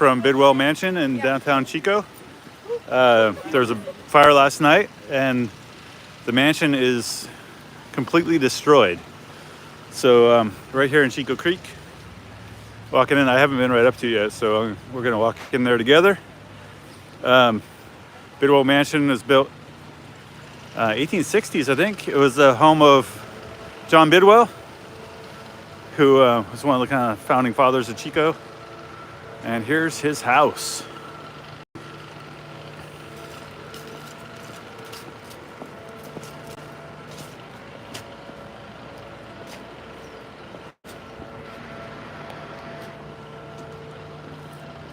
from Bidwell Mansion in downtown Chico. There was a fire last night and the mansion is completely destroyed. So right here in Chico Creek, walking in, I haven't been right up to yet, so we're gonna walk in there together. Bidwell Mansion is built 1860s, I think. It was the home of John Bidwell, who was one of the kind of founding fathers of Chico. And here's his house.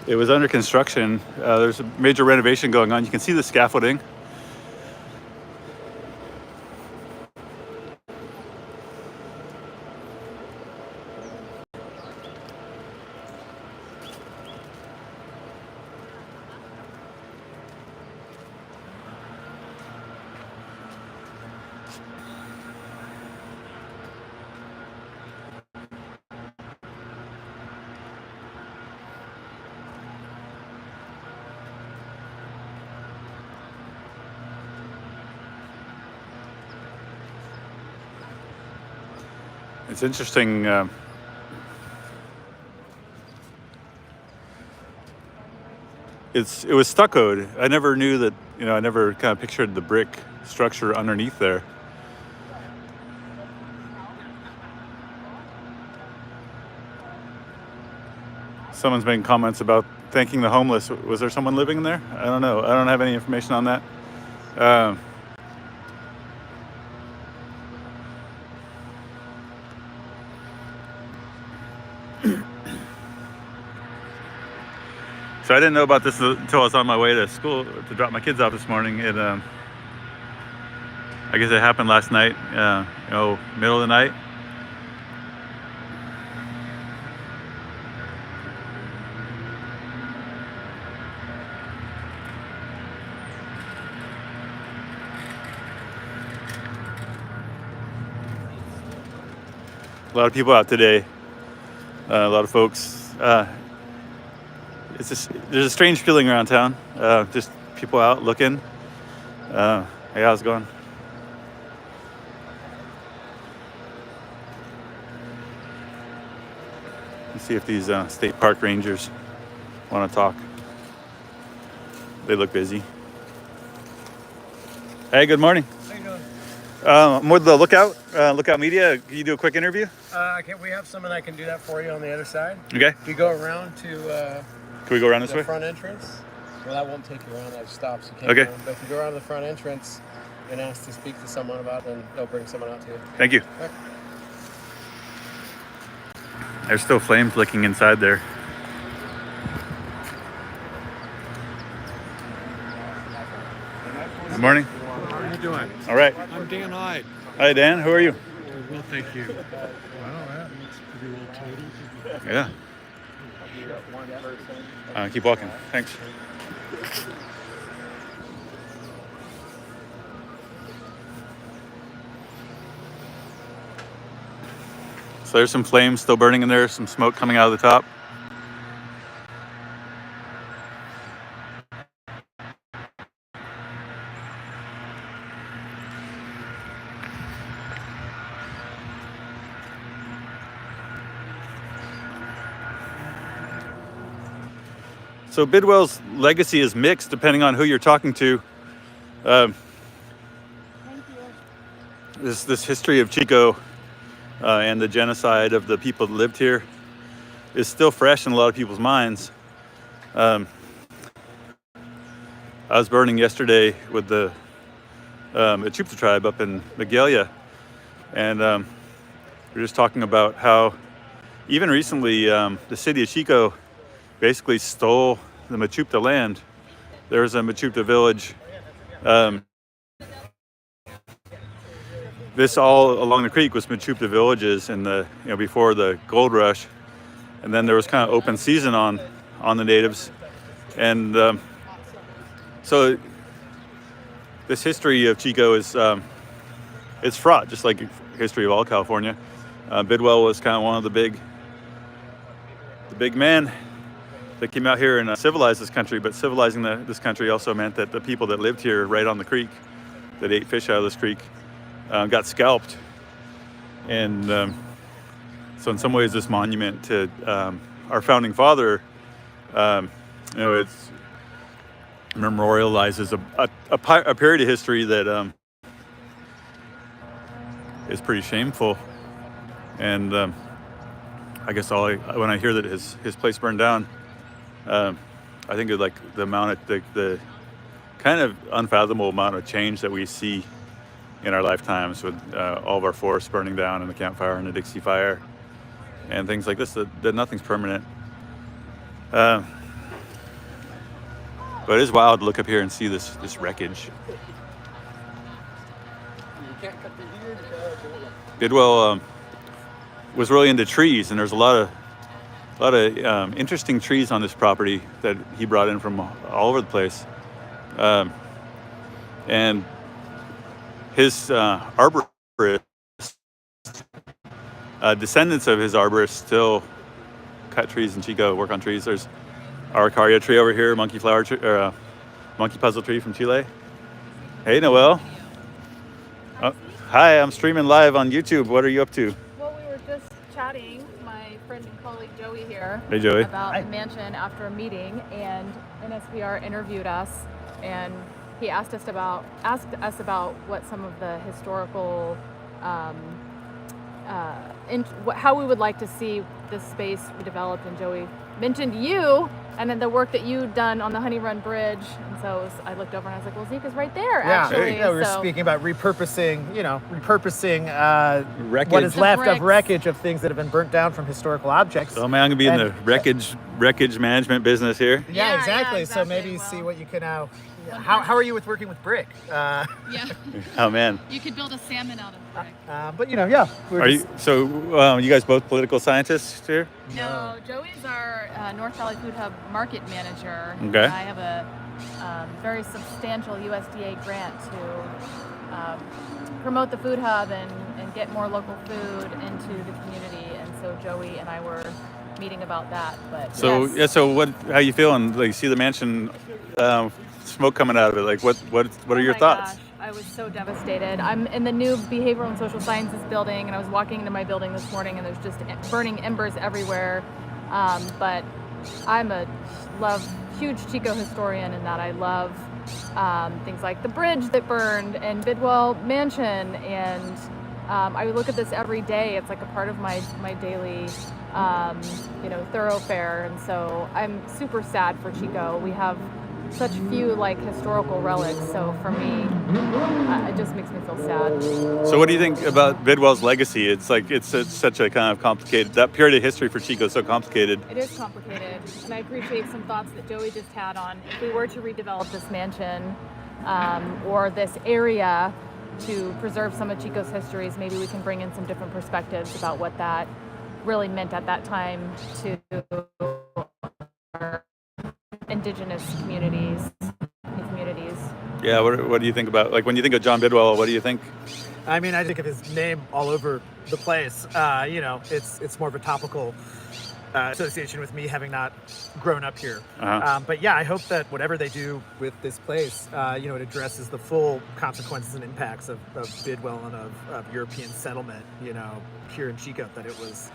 It was under construction. There's a major renovation going on. You can see the scaffolding. It's interesting. It was stuccoed. I never knew that. I never kind of pictured the brick structure underneath there. Someone's making comments about thanking the homeless. Was there someone living in there? I don't know. I don't have any information on that. So I didn't know about this until I was on my way to school to drop my kids off this morning. I guess it happened last night, middle of the night. A lot of people out today. A lot of folks. There's a strange feeling around town. Just people out looking. Hey, how's it going? Let's see if these state park rangers want to talk. They look busy. Hey, good morning. How you doing? I'm with the Lookout Media. Can you do a quick interview? We have someone that can do that for you on the other side. Okay. If you go around to Can we go around this the way? front entrance, well, that won't take you around. That stops. You can't Okay. go around. But if you go around the front entrance and ask to speak to someone about it, then they'll bring someone out to you. Thank you. Right. There's still flames licking inside there. Good morning. How are you doing? All right. I'm Dan Hyde. Hi, Dan. Who are you? Well, thank you. Well, that looks pretty well tidy. Yeah. Keep walking. Thanks. So there's some flames still burning in there, some smoke coming out of the top. So Bidwell's legacy is mixed depending on who you're talking to. This history of Chico and the genocide of the people that lived here is still fresh in a lot of people's minds. I was burning yesterday with the Achupta tribe up in Magalia, and we were just talking about how even recently the city of Chico basically stole the Achupta land. There's a Achupta village. This all along the creek was Achupta villages in the before the gold rush, and then there was kind of open season on the natives, and so this history of Chico is it's fraught, just like history of all California. Bidwell was kind of one of the big men They came out here and civilized this country, but civilizing this country also meant that the people that lived here right on the creek, that ate fish out of this creek, got scalped. And so in some ways, this monument to our founding father, it memorializes a period of history that is pretty shameful. And I guess when I hear that his place burned down, I think of like the amount of the kind of unfathomable amount of change that we see in our lifetimes with all of our forests burning down and the Camp Fire and the Dixie Fire and things like this, that nothing's permanent. But it is wild to look up here and see this wreckage. Bidwell was really into trees, and there's a lot of interesting trees on this property that he brought in from all over the place. And his arborist, descendants of his arborists still cut trees in Chico, work on trees. There's Araucaria tree over here, monkey flower tree, or monkey puzzle tree from Chile. Hey, Noel. Oh, hi, I'm streaming live on YouTube. What are you up to? Well, we were just chatting, my friend and colleague Joey here. Hey, Joey. About the mansion after a meeting, and NSPR interviewed us, and he asked us about what some of the historical, how we would like to see this space redeveloped. And Joey mentioned you, and then the work that you'd done on the Honey Run Bridge. And so I looked over and I was like, well, Zeke is right there, actually. Yeah, we were speaking about repurposing what is left of wreckage of things that have been burnt down from historical objects. So, man, I'm going to be in the wreckage management business here. Yeah, exactly. So maybe see what you can now. How are you with working with brick? Yeah. Oh, man. You could build a salmon out of brick. But, yeah. You guys both political scientists here? No, Joey's our North Valley Food Hub market manager. Okay. I have a very substantial USDA grant to promote the food hub and get more local food into the community. And so Joey and I were meeting about that. But so yes. How you feeling? Like, you see the mansion, smoke coming out of it. Like, what are your thoughts? Gosh, I was so devastated. I'm in the new behavioral and social sciences building, and I was walking into my building this morning, and there's just burning embers everywhere. But I'm a huge Chico historian in that I love things like the bridge that burned and Bidwell Mansion, and I look at this every day. It's like a part of my daily thoroughfare, and so I'm super sad for Chico. We have such few historical relics, so for me it just makes me feel sad. So what do you think about Bidwell's legacy? It's such a kind of complicated, that period of history for Chico is so complicated. It is complicated, and I appreciate some thoughts that Joey just had on if we were to redevelop this mansion or this area to preserve some of Chico's histories, maybe we can bring in some different perspectives about what that really meant at that time to our indigenous communities. Yeah, what do you think about, when you think of John Bidwell, what do you think? I mean, I think of his name all over the place. It's more of a topical association with me having not grown up here. Uh-huh. But yeah, I hope that whatever they do with this place, it addresses the full consequences and impacts of Bidwell and of European settlement, here in Chico, that it was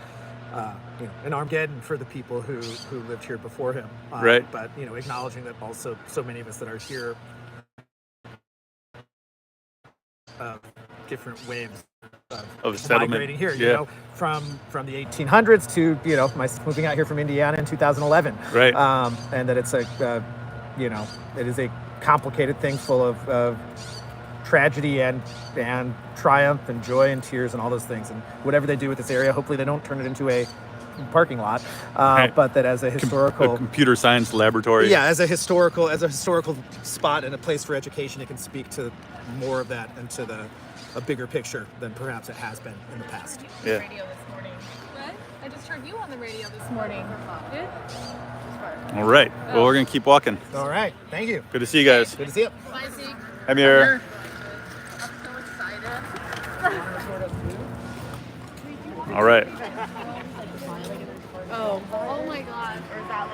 an Armageddon for the people who lived here before him. Right. But, acknowledging that also so many of us that are here different waves of settlement migrating here, yeah. From the 1800s to, moving out here from Indiana in 2011. Right. And that it's it is a complicated thing full of tragedy and triumph and joy and tears and all those things. And whatever they do with this area, hopefully they don't turn it into a parking lot, right. But that as a historical a computer science laboratory. Yeah, as a historical spot and a place for education, it can speak to more of that and to a bigger picture than perhaps it has been in the past. Yeah. Radio this morning. What? I just heard you on the radio this morning. Good? All right. Well, we're gonna keep walking. All right. Thank you. Good to see you guys. Good to see you. Bye, Zeke. I'm here. I'm so excited. All right. Oh my God. Or is that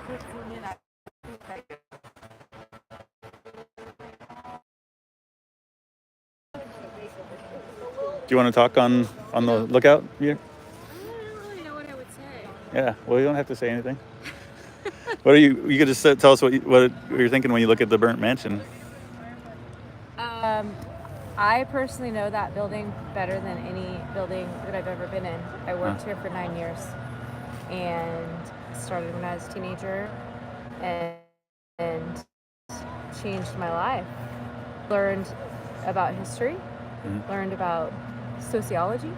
Do you want to talk on the lookout here? I don't really know what I would say. Yeah. Well, you don't have to say anything. What are you? You could just tell us what you're thinking when you look at the burnt mansion. I personally know that building better than any building that I've ever been in. I worked here for 9 years and started when I was a teenager and changed my life. Learned about history, learned about sociology,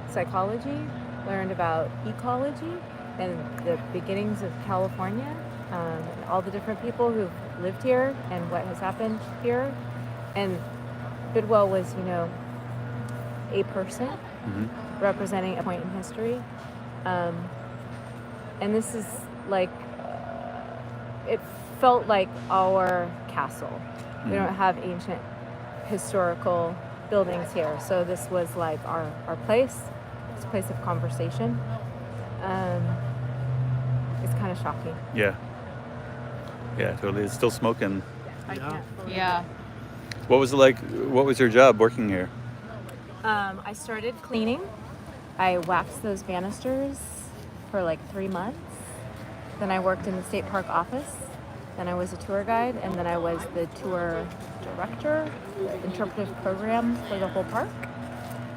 psychology, learned about ecology and the beginnings of California, and all the different people who've lived here and what has happened here. And Bidwell was, a person representing a point in history. And this is like, it felt like our castle. We don't have ancient historical buildings here. So this was like our place. It's a place of conversation. It's kind of shocking. Yeah. Yeah, totally. It's still smoking. I can't believe Yeah. What was it like? What was your job working here? I started cleaning. I waxed those banisters for like 3 months. Then I worked in the state park office. Then I was a tour guide, and then I was the tour director, the interpretive program for the whole park.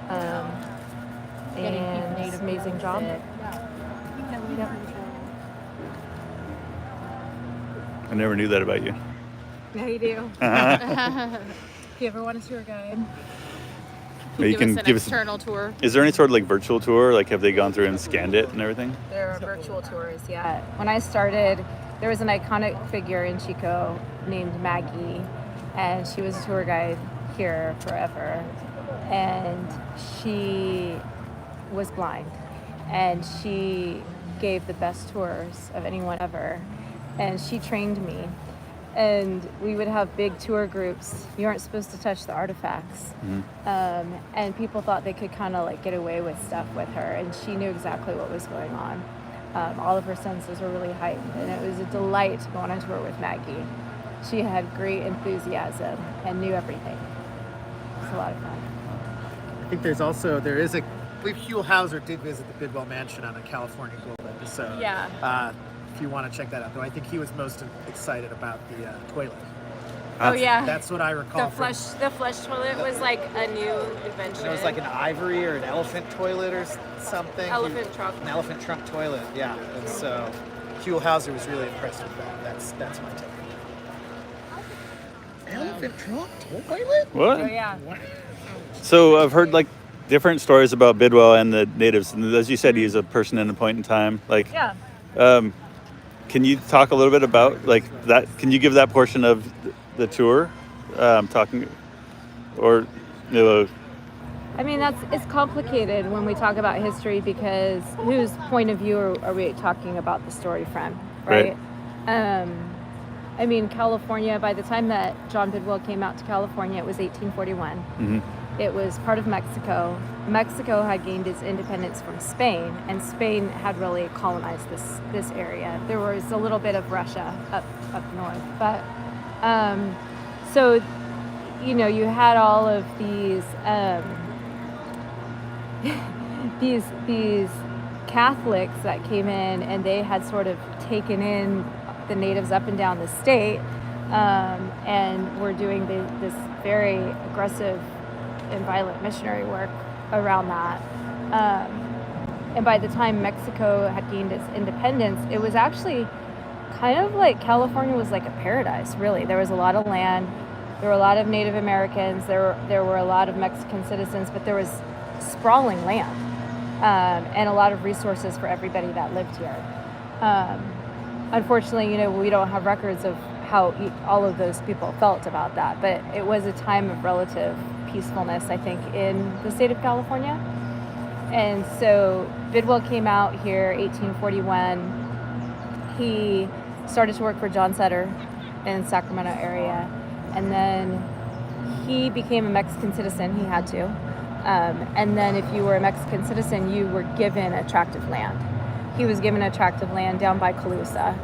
And it's an amazing job. Yep. I never knew that about you. Now you do. If you ever want a tour guide. Maybe you can us an give us. external tour. Is there any sort of like virtual tour? Like, have they gone through and scanned it and everything? There are virtual tours, yeah. When I started, there was an iconic figure in Chico named Maggie, and she was a tour guide here forever. And she was blind, and she gave the best tours of anyone ever. And she trained me. And we would have big tour groups. You aren't supposed to touch the artifacts. And people thought they could kind of like get away with stuff with her. And she knew exactly what was going on. All of her senses were really heightened. And it was a delight to go on a tour with Maggie. She had great enthusiasm and knew everything. It was a lot of fun. I think I believe Hugh Hauser did visit the Bidwell Mansion on a California Gold episode. Yeah. If you want to check that out, though, I think he was most excited about the toilet. Oh yeah. That's what I recall. The flush toilet was like a new invention. It was like an ivory or an elephant toilet or something. Elephant trunk. An elephant trunk toilet, yeah. And so Hugh Hauser was really impressed with that. That's my take. Elephant trunk toilet? What? Oh yeah. So I've heard like different stories about Bidwell and the natives, and as you said, he's a person in a point in time. Like, Yeah. Can you talk a little bit about like that? Can you give that portion of the tour? Talking, or I mean, it's complicated when we talk about history because whose point of view are we talking about the story from, right? I mean, California, by the time that John Bidwell came out to California, it was 1841. It was part of Mexico. Mexico had gained its independence from Spain, and Spain had really colonized this area. There was a little bit of Russia up north, but so you had all of these these Catholics that came in, and they had sort of taken in the natives up and down the state, and were doing this very aggressive and violent missionary work around that. And by the time Mexico had gained its independence, it was actually kind of like California was like a paradise, really. There was a lot of land, there were a lot of Native Americans, there were a lot of Mexican citizens, but there was sprawling land and a lot of resources for everybody that lived here. Unfortunately, we don't have records of how all of those people felt about that, but it was a time of relative peacefulness, I think, in the state of California. And so Bidwell came out here 1841. He started to work for John Sutter in the Sacramento area, and then he became a Mexican citizen. He had to. And then if you were a Mexican citizen, you were given a tract of land. He was given a tract of land down by Calusa.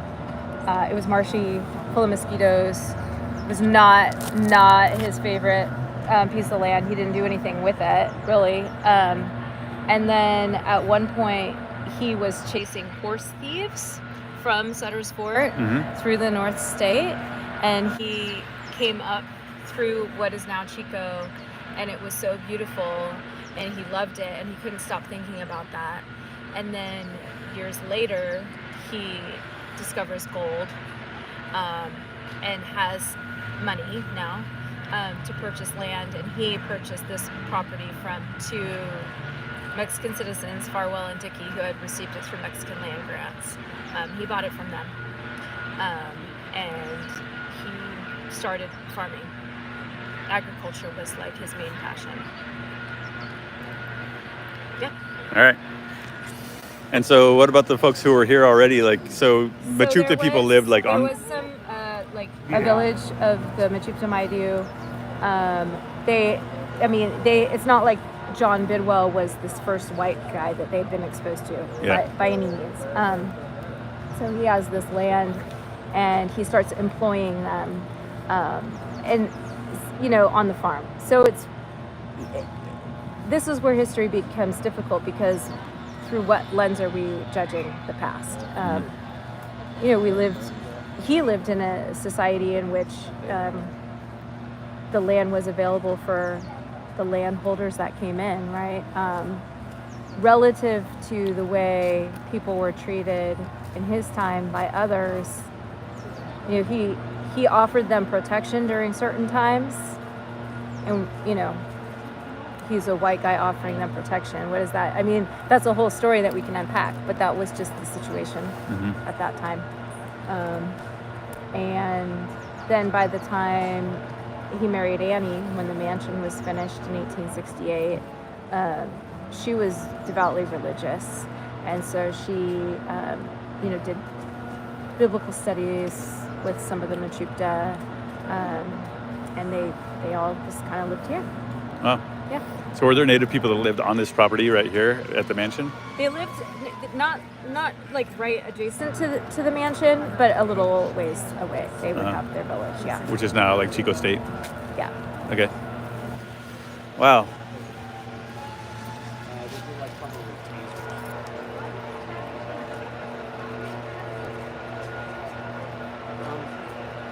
It was marshy, full of mosquitoes. It was not his favorite piece of land. He didn't do anything with it, really. And then at one point, he was chasing horse thieves from Sutter's Fort through the North State, and he came up through what is now Chico, and it was so beautiful, and he loved it, and he couldn't stop thinking about that. And then years later, he discovers gold and has money now to purchase land, and he purchased this property from two Mexican citizens, Farwell and Dickey, who had received it through Mexican land grants. He bought it from them, and he started farming. Agriculture was like his main passion. Yeah. All right. And so, what about the folks who were here already? Like, so Mechoopda people lived like on. There was some like a village of the Mechoopda Maidu. It's not like John Bidwell was this first white guy that they'd been exposed to by any means. So he has this land, and he starts employing them, and on the farm. So this is where history becomes difficult, because through what lens are we judging the past? He lived in a society in which the land was available for the landholders that came in, right? Relative to the way people were treated in his time by others, he offered them protection during certain times, and he's a white guy offering them protection. What is that? I mean, that's a whole story that we can unpack, but that was just the situation at that time. And then by the time he married Annie, when the mansion was finished in 1868, she was devoutly religious, and so she, did biblical studies with some of the Mechoopda, and they all just kind of lived here. Oh. Yeah. So were there Native people that lived on this property right here at the mansion? They lived not like right adjacent to the mansion, but a little ways away. They would have their village, yeah. Which is now like Chico State? Yeah. Okay. Wow.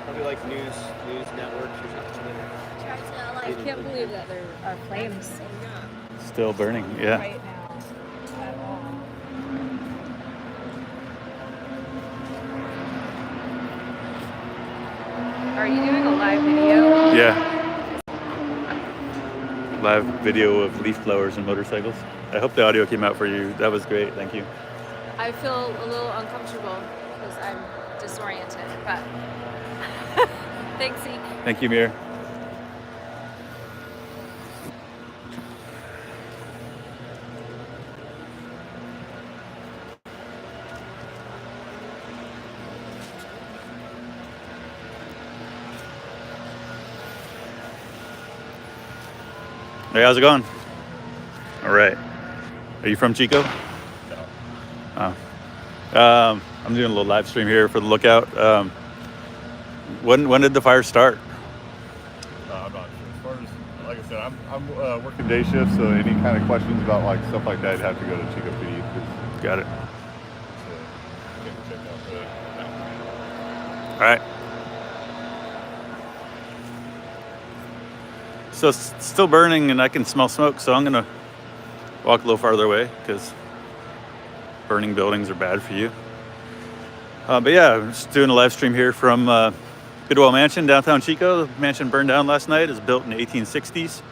Probably like news networks or something. I can't believe that there are flames Still burning, yeah. right now at all. Are you doing a live video? Yeah. Live video of leaf blowers and motorcycles. I hope the audio came out for you. That was great, thank you. I feel a little uncomfortable because I'm disoriented, but thanks, Zeke. Thank you, Mir. Hey, how's it going? All right. Are you from Chico? No. Oh. I'm doing a little live stream here for the lookout. When did the fire start? I'm not sure. As far as, like I said, I'm working day shift, so any kind of questions about like stuff like that, you'd have to go to Chico PD. Got it. Can't check out All right. So it's still burning and I can smell smoke, so I'm gonna walk a little farther away because burning buildings are bad for you. But yeah, I'm just doing a live stream here from Bidwell Mansion, downtown Chico. The mansion burned down last night. It was built in the 1860s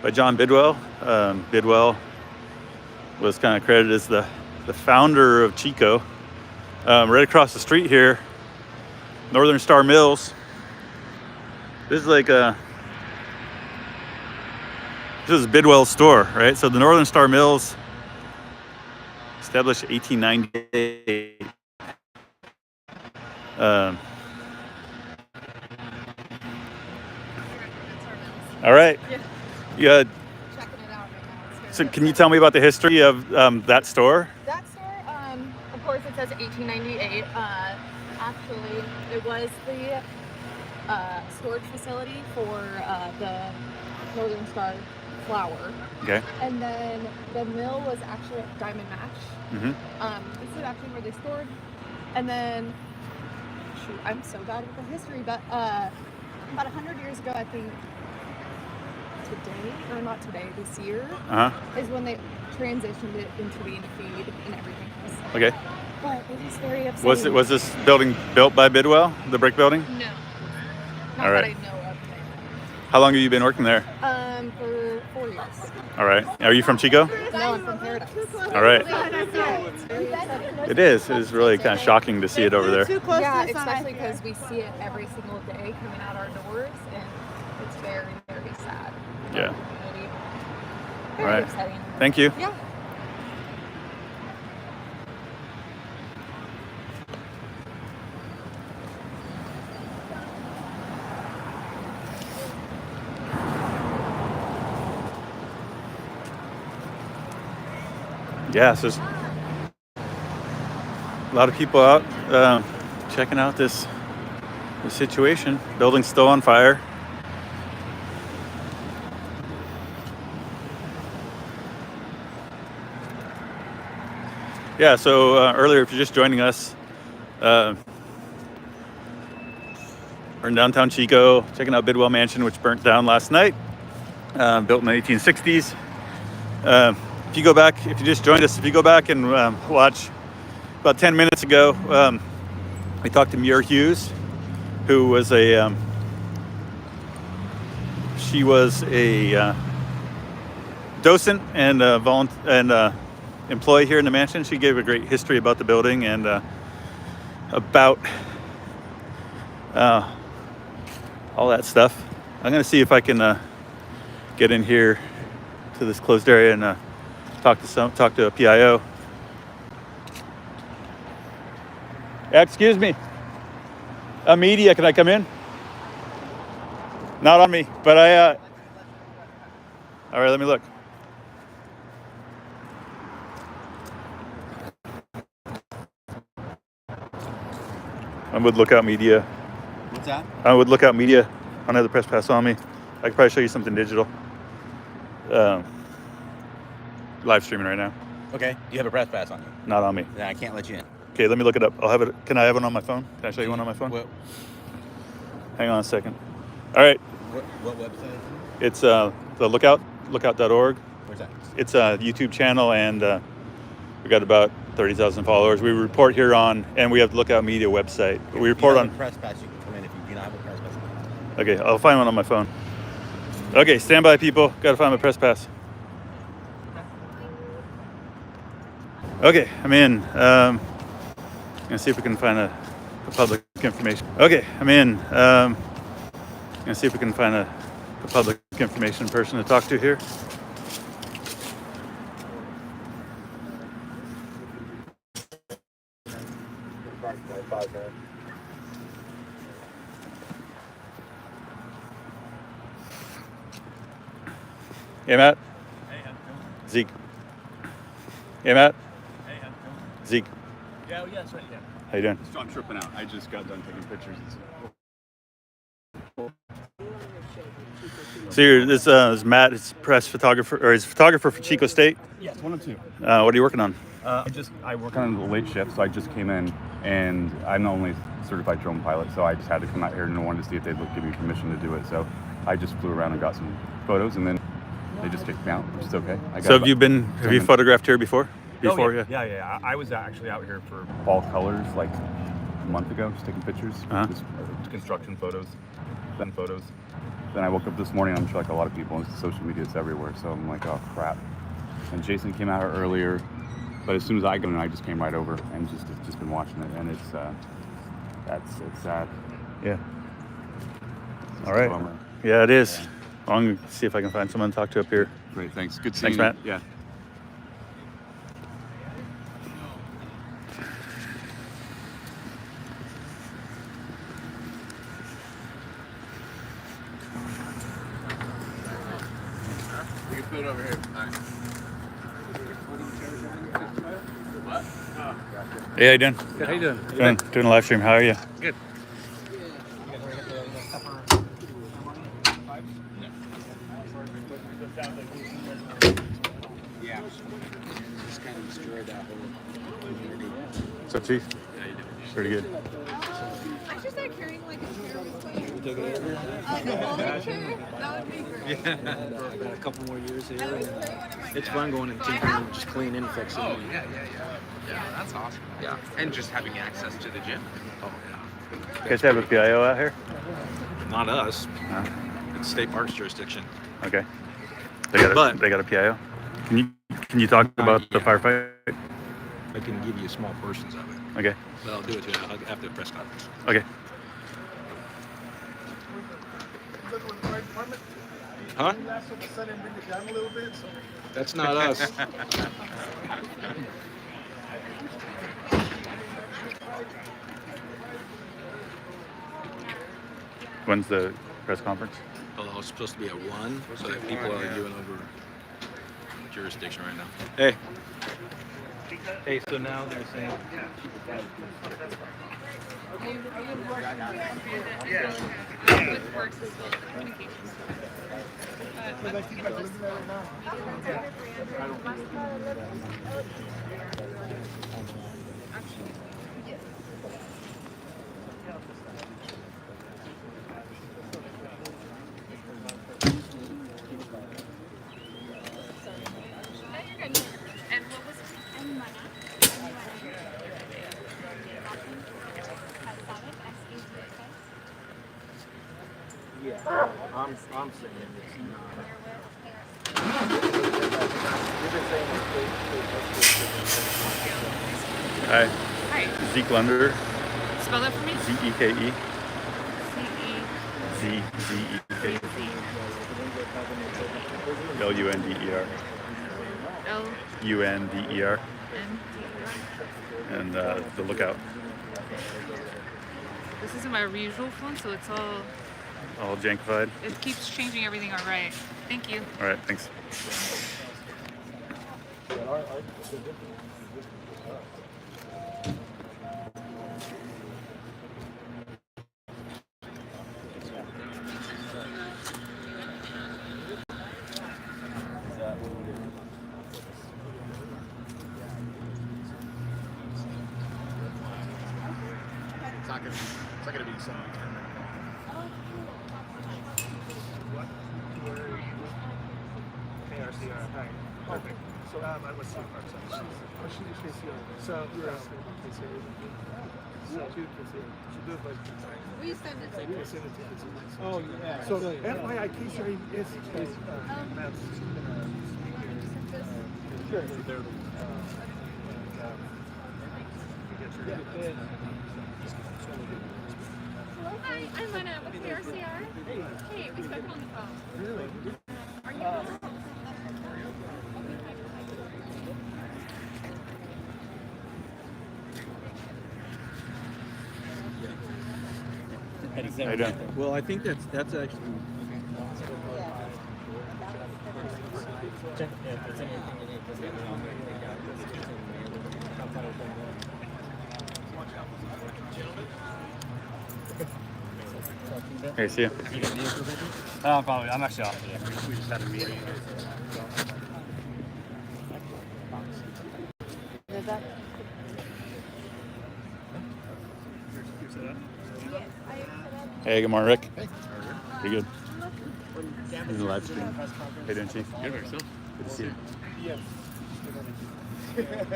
by John Bidwell. Bidwell was kind of credited as the founder of Chico. Right across the street here, Northern Star Mills. This is like this is Bidwell's store, right? So the Northern Star Mills, established 1898. All right. Yeah. Checking it out right now. So can you tell me about the history of that store? That store, of course, it says 1898. Actually, it was the storage facility for the Northern Star flour. Okay. And then the mill was actually at Diamond Mash. Mm-hmm. This is actually where they stored. And then, shoot, I'm so bad with the history, but about 100 years ago, I think, this year, is when they transitioned it into being a feed and everything else. Okay. But it is very upsetting. Was this building built by Bidwell, the brick building? No. Not All that right. I know of. How long have you been working there? For 4 years. All right. Are you from Chico? No, I'm from Paradise. All right. Yeah, it's very upsetting. It is. It is really kind of shocking to see it over there. Yeah, especially because we see it every single day coming out our doors, and it's very, very sad. Yeah. Very Right. upsetting. Thank you. Yeah. Yeah, so there's a lot of people out checking out this situation. Building's still on fire. Yeah, so earlier, if you're just joining us, we're in downtown Chico, checking out Bidwell Mansion, which burnt down last night, built in the 1860s. If you just joined us, if you go back and watch about 10 minutes ago, we talked to Muir Hughes, who was she was a docent and employee here in the mansion. She gave a great history about the building and about all that stuff. I'm going to see if I can get in here to this closed area and talk to a PIO. Excuse me. Media, can I come in? Not on me, but all right, let me look. I'm with Lookout Media. What's that? I'm with Lookout Media. I don't have the press pass on me. I could probably show you something digital. Live streaming right now. Okay. You have a press pass on you. Not on me. Then I can't let you in. Okay, let me look it up. I'll have it. Can I have one on my phone? Can I show you one on my phone? What Hang on a second. All right. what website? It's the lookout.org. Where's that? It's a YouTube channel, and we got about 30,000 followers. We report here on, and we have the Lookout Media website. We report on. Press pass. You can come in if you do not have a press pass. Okay, I'll find one on my phone. Okay, stand by, people. Got to find my press pass. Okay, I'm in. Gonna see if we can find a public information. Okay, I'm in. Gonna see if we can find a public information person to talk to here. Hey, Matt. Hey, how's it going? Zeke. Hey, Matt. Hey, how's it going? Zeke. Yeah, oh, yeah, that's right, yeah. How you doing? So I'm tripping out. I just got done taking pictures. So this is Matt. He's press photographer, or he's a photographer for Chico State. Yes, one of two. What are you working on? I work on the late shift, so I just came in, and I'm the only certified drone pilot, so I just had to come out here and wanted to see if they'd give me permission to do it. So I just flew around and got some photos, and then they just kicked me out, which is okay. So have you photographed here before? Yeah. I was actually out here for Fall Colors like a month ago, just taking pictures, just construction photos, then photos. Then I woke up this morning, I'm sure like a lot of people, and social media is everywhere, so I'm like, oh crap. And Jason came out here earlier, but as soon as I got in, I just came right over and just been watching it, and it's sad. Yeah. It's All right. a bummer. Yeah, it is. Yeah. I'm going to see if I can find someone to talk to up here. Great, thanks. Good seeing Thanks, you. Matt. Yeah. You can put it over here. All right. What? Oh, gotcha. Hey, how you doing? Good. How you doing? Doing a live stream. How are you? Good. Yeah. Just kind of destroyed that whole community. What's up, Chief? How you doing? Pretty good. I should start carrying like a chair with me. You take it over? The folding chair? That would be great. Got a couple more years here. I was carrying one of my It's fun going and tinkering and just clean and fixing. Oh yeah. Yeah, that's awesome. Yeah, and just having access to the gym. Oh yeah. You guys have a PIO out here? Not us. No. It's state parks jurisdiction. Okay. But- They got a PIO. Can you talk about the firefight? I can give you small portions of it. Okay. But I'll do it to you after the press conference. Okay. Huh? That's not us. When's the press conference? Oh, it's supposed to be at 1, so that people are arguing over jurisdiction right now. Hey. Hey, so now they're saying. And what was Yeah, I'm saying it's Hi. Hi. Zeke Lunder. Spell that for me. Z-E-K-E. C-E. Z-E-K-E. L-U-N-D-E-R. L U-N-D-E-R. N. And the lookout. This isn't my usual phone, so it's All jankified. it keeps changing everything. All right. Thank you. All right, thanks. It's not gonna be something. KRCR. Hi. Perfect. So, what's the part? So, you're asking KCR. We send it to you. Oh, yeah. So, FYI, KCR is Matt's sure. They're Hi, I'm Lena with KRCR. Hey, we spoke on the phone. Really? Are you? How you doing? Well, I think that's actually. Hey, see ya. Probably. I'm actually off today. We just had a meeting. Hey, good morning, Rick. Hey. Pretty good. This is a live stream. How you doing, Chief? Good yourself. Good to see you.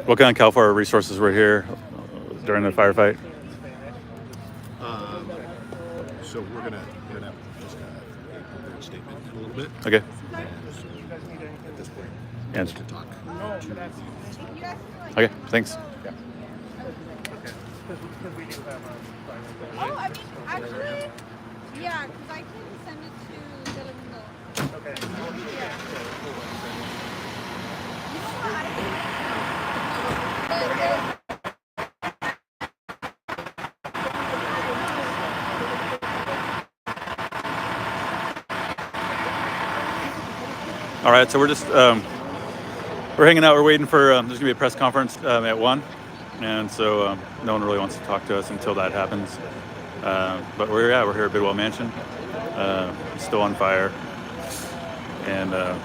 What kind of Cal Fire resources were here during the firefight? So we're gonna have just a prepared statement in a little bit. Okay. So at this point, And to talk. okay, thanks. Oh, I mean, actually, yeah, because I can send it to Telemundo. Okay. Yeah. You know what? I think All right, so we're just we're hanging out. We're waiting for there's gonna be a press conference at 1, and so no one really wants to talk to us until that happens. But we're here at Bidwell Mansion, still on fire, and yeah.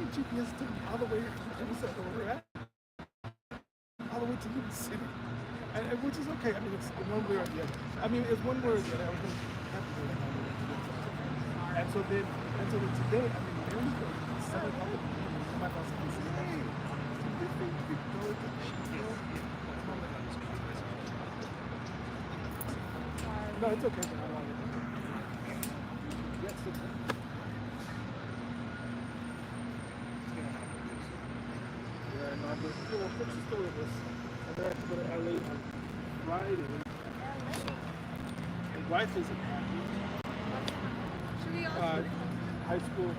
GPS took me all the way to the city, which is okay. I mean, it's one way or the other. I mean, it's one way or the other. I was going to have to do it. And so then today, I mean, there we go. 7 o'clock. My boss comes and says, "Hey, no, it's okay. I want it. Yes, it's okay. We'll fix the story of this. And then I have to go to LA on Friday. My wife isn't happy. High school. No,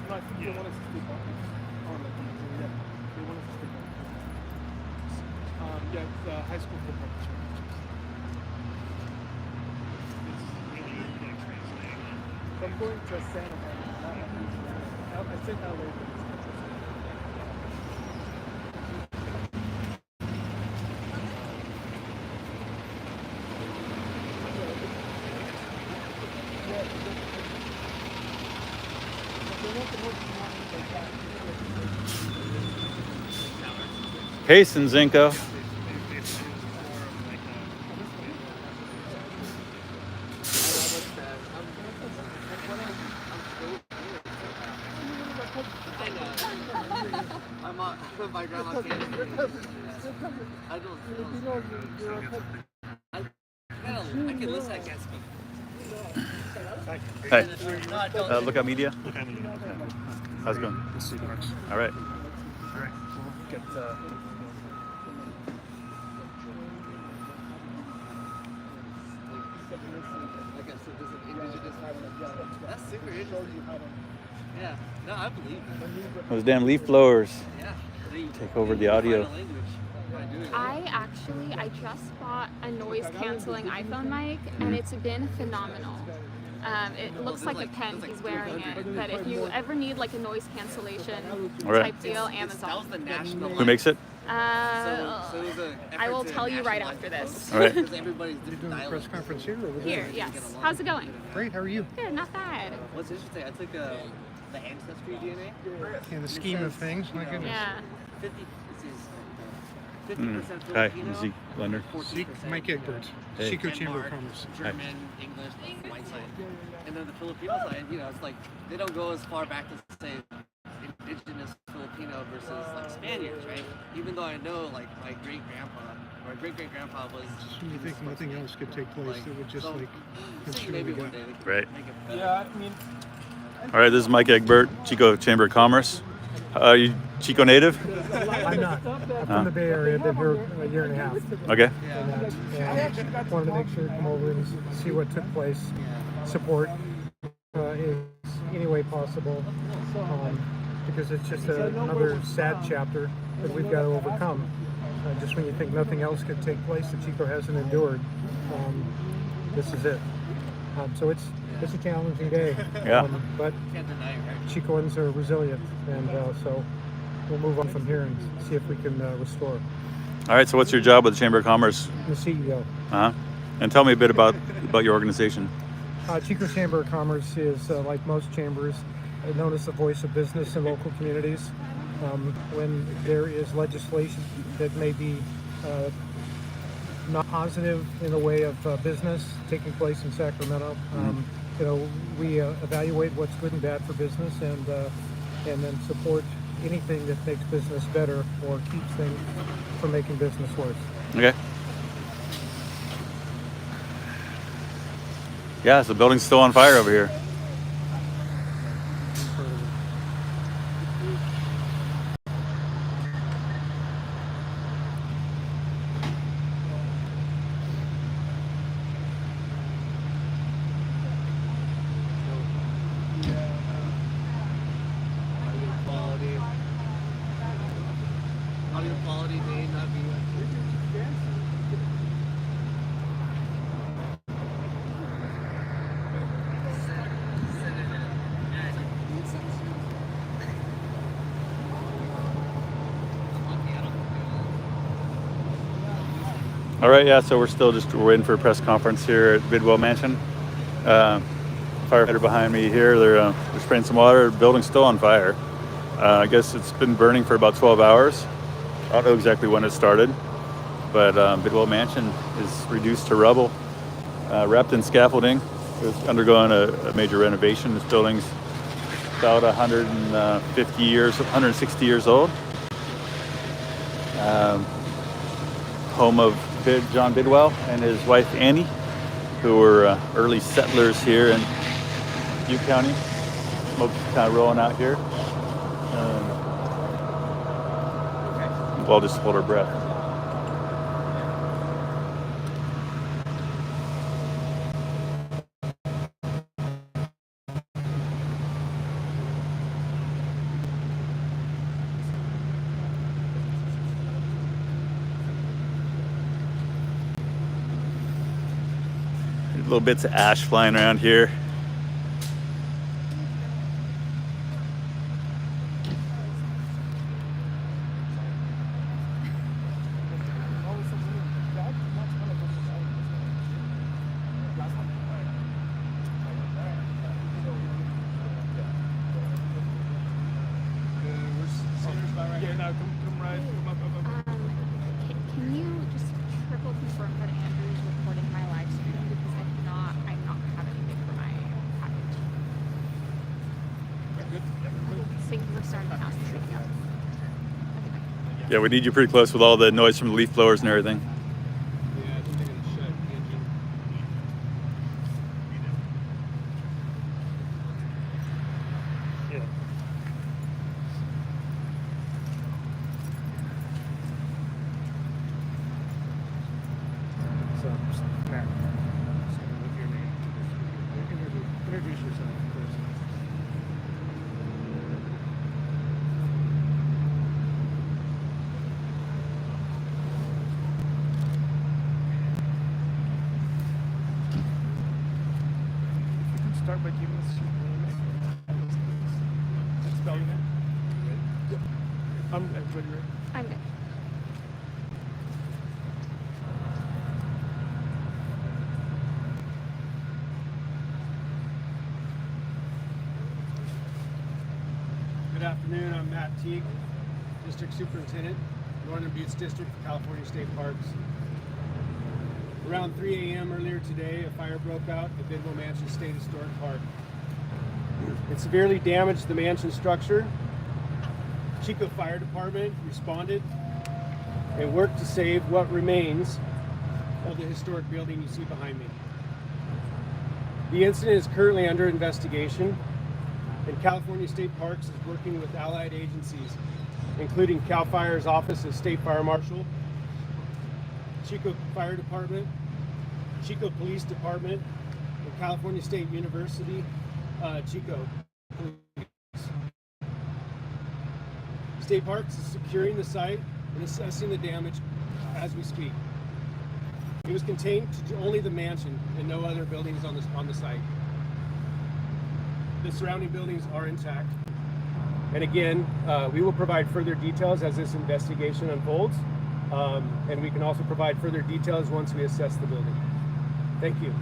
I think they want us to stay back. Yeah, they want us to stay back. Yeah, it's high school football. I'm going to Santa Monica. I said LA. Hasten, Zinko. My grandma can't. I don't know. I can listen, I can't speak. Hey, Look Out Media. How's it going? All right. Get That's super interesting. Yeah, no, I believe it. Those damn leaf blowers. Yeah. Take over the audio. I just bought a noise canceling iPhone mic and it's been phenomenal. It looks like a pen, he's wearing it, but if you ever need like a noise cancellation type deal, Amazon. Who makes it? I will tell you right after this. All right. You're doing a press conference here? Here, yes. How's it going? Great, how are you? Good, not bad. What's interesting, I took the ancestry DNA. In the scheme of things, my goodness. Yeah. 50% Hi, Filipino, Zeke Blender. Zeke, Mike Egbert, Hey. Chico Chamber of Commerce. German, English, white side. And then the Filipino side, it's like they don't go as far back to say indigenous Filipino versus like Spaniards, right? Even though I know like my great-great-grandpa was. When you think nothing else could take place, it would just I'm sure maybe we one got. day. Right. Yeah, I mean. All right, this is Mike Egbert, Chico Chamber of Commerce. You Chico native? I'm not. I'm from the Bay Area. I've been here a year and a half. Okay. And wanted to make sure to come over and see what took place. Support is any way possible. Because it's just another sad chapter that we've got to overcome. Just when you think nothing else could take place that Chico hasn't endured, this is it. So it's a challenging day. Yeah. But Chicoans are resilient, and so we'll move on from here and see if we can restore. All right, so what's your job with the Chamber of Commerce? The CEO. Uh-huh. And tell me a bit about your organization. Chico Chamber of Commerce is, like most chambers, known as the voice of business in local communities. When there is legislation that may be not positive in the way of business taking place in Sacramento, we evaluate what's good and bad for business, and then support anything that makes business better or keeps things from making business worse. Okay. Yeah, so the building's still on fire over here. All right, yeah, so we're waiting for a press conference here at Bidwell Mansion. Firefighter behind me here, they're spraying some water. The building's still on fire. I guess it's been burning for about 12 hours. I don't know exactly when it started, but Bidwell Mansion is reduced to rubble, wrapped in scaffolding. It's undergoing a major renovation. This building's about 160 years old. Home of John Bidwell and his wife Annie, who were early settlers here in Butte County. Smoke's kind of rolling out here. We'll just hold our breath. Little bits of ash flying around here. Can you just triple confirm that Andrew's recording my live stream? Because if not, I'm not gonna have anything for my package. Thank you for starting the house. Yeah, we need you pretty close with all the noise from the leaf blowers and everything. Introduce yourself first. Start by giving us your name. Spell your name. Yep. Everybody ready? I'm good. Good afternoon. I'm Matt Teague, District Superintendent, Northern Buttes District for California State Parks. Around 3 a.m. earlier today, a fire broke out at Bidwell Mansion State Historic Park. It severely damaged the mansion structure. Chico Fire Department responded and worked to save what remains of the historic building you see behind me. The incident is currently under investigation, and California State Parks is working with allied agencies, including CAL FIRE's Office of State Fire Marshal, Chico Fire Department, Chico Police Department, and California State University, Chico Police. State Parks is securing the site and assessing the damage as we speak. It was contained to only the mansion and no other buildings on the site. The surrounding buildings are intact. And again, we will provide further details as this investigation unfolds. And we can also provide further details once we assess the building. Thank you.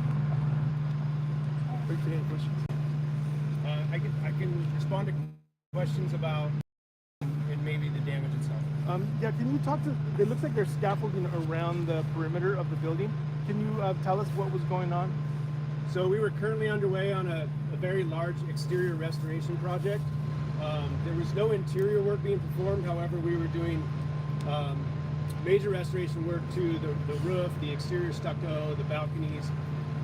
Any questions? I can respond to questions about and maybe the damage itself. Yeah, can you talk to, it looks like there's scaffolding around the perimeter of the building. Can you tell us what was going on? So we were currently underway on a very large exterior restoration project. There was no interior work being performed. However, we were doing major restoration work to the roof, the exterior stucco, the balconies.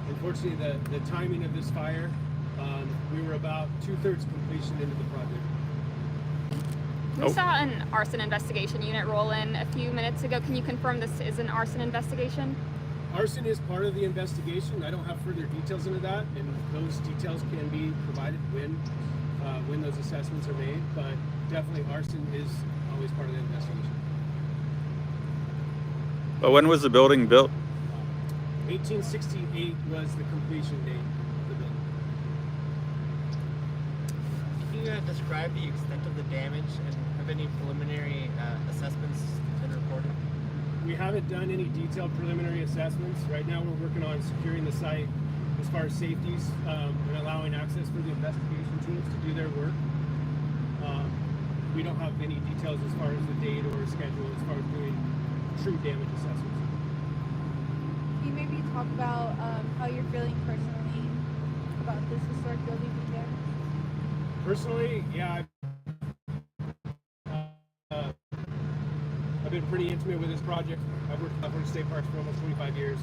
Unfortunately, the timing of this fire, we were about 2/3 completion into the project. We saw an arson investigation unit roll in a few minutes ago. Can you confirm this is an arson investigation? Arson is part of the investigation. I don't have further details into that, and those details can be provided when those assessments are made, but definitely arson is always part of the investigation. But when was the building built? 1868 was the completion date of the building. Can you describe the extent of the damage and have any preliminary assessments been reported? We haven't done any detailed preliminary assessments. Right now we're working on securing the site as far as safeties and allowing access for the investigation teams to do their work. We don't have any details as far as the date or schedule as far as doing true damage assessments. Can you maybe talk about how you're feeling personally about this historic building being damaged? Personally, yeah, I've been pretty intimate with this project. I've worked at state parks for almost 25 years.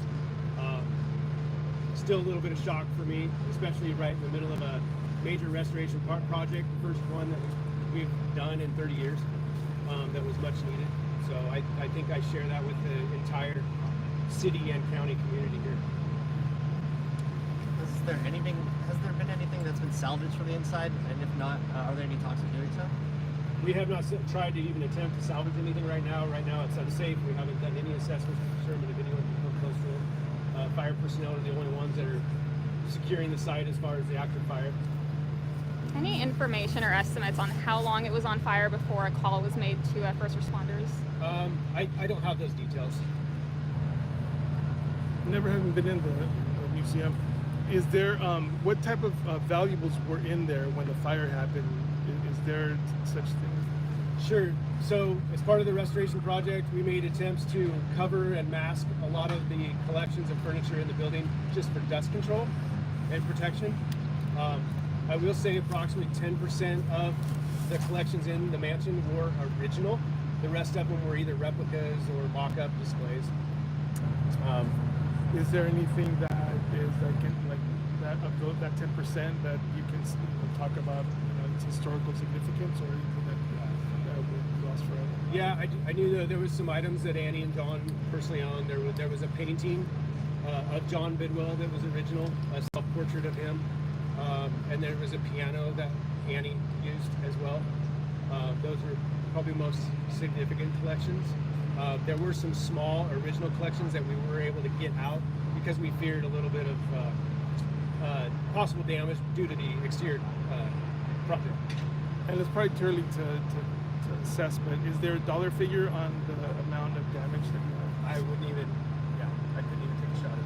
Still a little bit of shock for me, especially right in the middle of a major restoration project, the first one that we've done in 30 years that was much needed. So I think I share that with the entire city and county community here. Has there been anything that's been salvaged from the inside? And if not, are there any talks of doing so? We have not tried to even attempt to salvage anything right now. Right now it's unsafe. We haven't done any assessments to determine if anyone can come close to it. Fire personnel are the only ones that are securing the site as far as the active fire. Any information or estimates on how long it was on fire before a call was made to first responders? I don't have those details. Never having been in the museum, is there what type of valuables were in there when the fire happened? Is there such thing? Sure. So as part of the restoration project, we made attempts to cover and mask a lot of the collections of furniture in the building just for dust control and protection. I will say approximately 10% of the collections in the mansion were original. The rest of them were either replicas or mock-up displays. Is there anything that is like that of that 10% that you can talk about, its historical significance, or anything that would be lost forever? Yeah, I knew that there was some items that Annie and John personally owned. There was a painting of John Bidwell that was original, a self-portrait of him, and there was a piano that Annie used as well. Those were probably most significant collections. There were some small original collections that we were able to get out because we feared a little bit of possible damage due to the exterior project. And it's probably too early to assess, but is there a dollar figure on the amount of damage that you have? I couldn't even take a shot at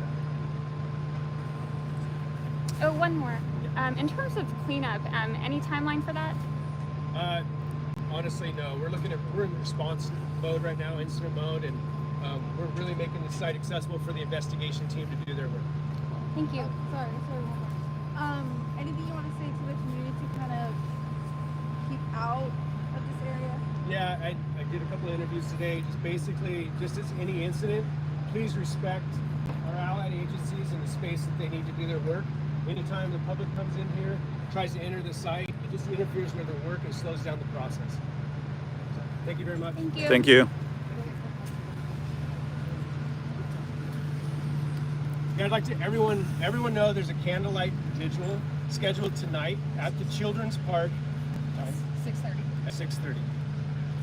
that. Oh, one more. In terms of cleanup, any timeline for that? Honestly, no. We're in response mode right now, incident mode, and we're really making the site accessible for the investigation team to do their work. Thank you. Sorry. Anything you want to say to the community to kind of keep out of this area? Yeah, I did a couple of interviews today. Just as any incident, please respect our allied agencies and the space that they need to do their work. Anytime the public comes in here, tries to enter the site, it just interferes with their work and slows down the process. So, thank you very much. Thank you. Thank you. Yeah, I'd like to everyone know there's a candlelight vigil scheduled tonight at the Children's Park. 6:30. At 6:30.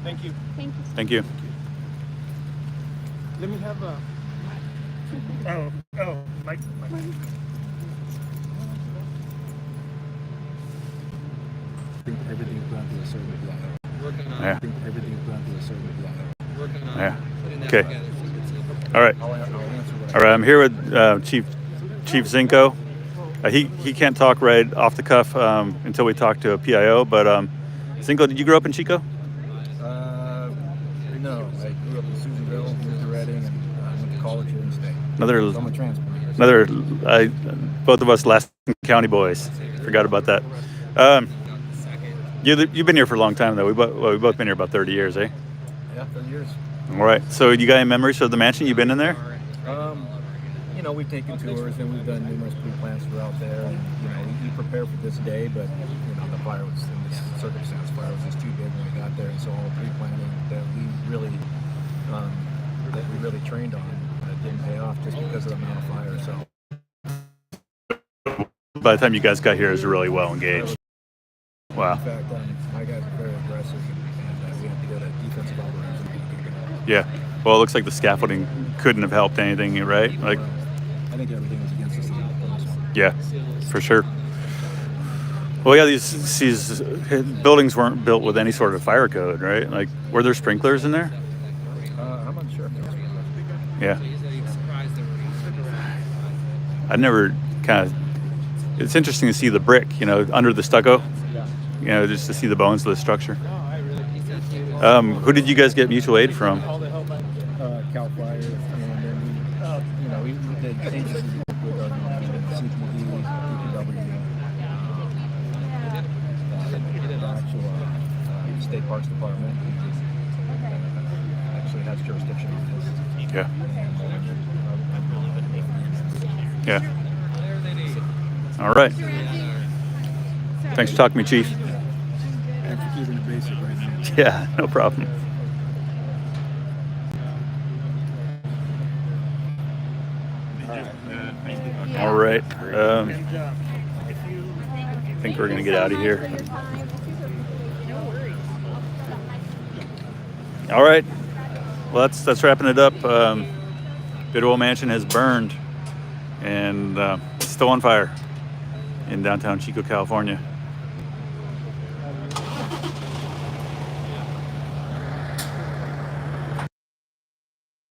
Thank you. Thank you. Thank you. Let me have a. Mike. I think everything's gone through a certain level. Working on. Yeah. I think everything's gone through a certain level. Working on. Yeah. Putting that Okay. together. All right. I'll answer what All right. I'm here with Chief Zinko. He can't talk right off the cuff until we talk to a PIO. But Zinko, did you grow up in Chico? No, I grew up in Susanville, moved to Reading, and went to college here in the state. So I'm a transplant. Both of us Last County boys. Forgot about that. You've been here for a long time though. We've both been here about 30 years, eh? Yeah, 30 years. All right. So you got any memories of the mansion? You been in there? We've taken tours and we've done numerous pre-plans throughout there. And, we prepared for this day, but the fire was in this circumstance. Fire was just too big when we got there, and so all the pre-planning that we really trained on didn't pay off just because of the amount of fire. So By the time you guys got here, it was really well engaged. Wow. in fact, I got very aggressive, and we had to go to defensive operations. Yeah. Well, it looks like the scaffolding couldn't have helped anything, right? Like. I think everything was against us. Yeah, for sure. Well, yeah, these buildings weren't built with any sort of fire code, right? Like, were there sprinklers in there? I'm unsure. Yeah. So he's like surprised that we're I never kind of. It's interesting to see the brick, you know, under the stucco. You know, just to see the bones of the structure. Who did you guys get mutual aid from? Cal Fire, and then we did agencies with CPD, DPW, the actual State Parks Department. Actually has jurisdiction on this. Yeah. Yeah. All right. Thanks for talking to me, Chief. And for keeping it basic right now. Yeah, no problem. All right. I think we're going to get out of here. All right. Well, that's wrapping it up. Bidwell Mansion has burned, and it's still on fire in downtown Chico, California.